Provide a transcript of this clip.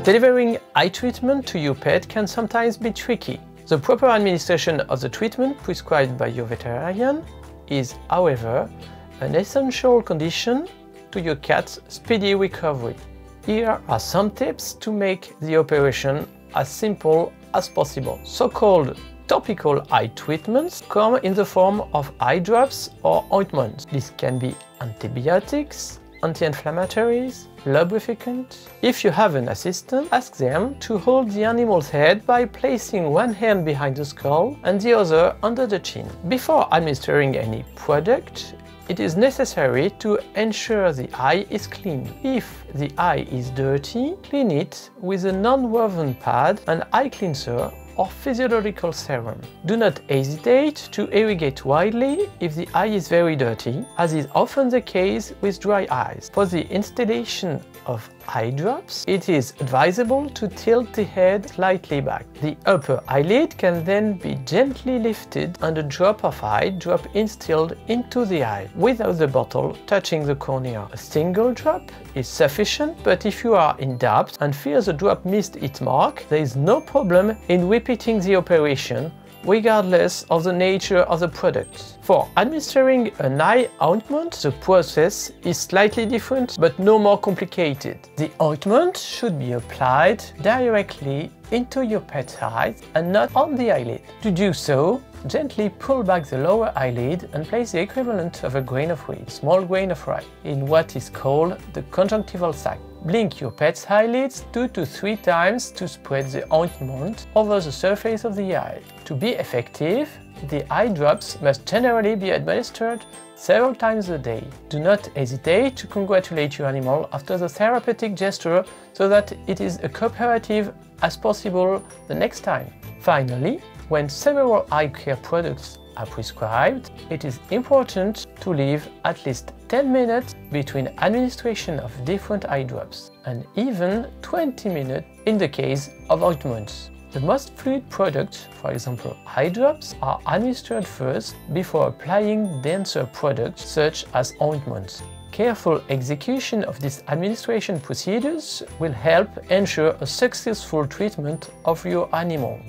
Delivering eye treatment to your pet can sometimes be tricky. The proper administration of the treatment prescribed by your veterinarian is, however, an essential condition to your cat's speedy recovery. Here are some tips to make the operation as simple as possible. So-called topical eye treatments come in the form of eye drops or ointments. This can be antibiotics, anti-inflammatories, lubricant. If you have an assistant, ask them to hold the animal's head by placing one hand behind the skull and the other under the chin. Before administering any product, it is necessary to ensure the eye is clean. If the eye is dirty, clean it with a non-woven pad, an eye cleanser, or physiological serum. Do not hesitate to irrigate widely if the eye is very dirty, as is often the case with dry eyes. For the installation of eye drops, it is advisable to tilt the head slightly back. The upper eyelid can then be gently lifted and a drop of eye drop instilled into the eye, without the bottle touching the cornea. A single drop is sufficient, but if you are in doubt and fear the drop missed its mark, there is no problem in repeating the operation, regardless of the nature of the product. For administering an eye ointment, the process is slightly different but no more complicated. The ointment should be applied directly into your pet's eyes and not on the eyelid. To do so, gently pull back the lower eyelid and place the equivalent of a grain of wheat, a small grain of rice, in what is called the conjunctival sac. Blink your pet's eyelids 2 to 3 times to spread the ointment over the surface of the eye. To be effective, the eye drops must generally be administered several times a day. Do not hesitate to congratulate your animal after the therapeutic gesture so that it is as cooperative as possible the next time. Finally, when several eye care products are prescribed, it is important to leave at least 10 minutes between administration of different eye drops, and even 20 minutes in the case of ointments. The most fluid products, for example eye drops, are administered first before applying denser products such as ointments. Careful execution of these administration procedures will help ensure a successful treatment of your animal.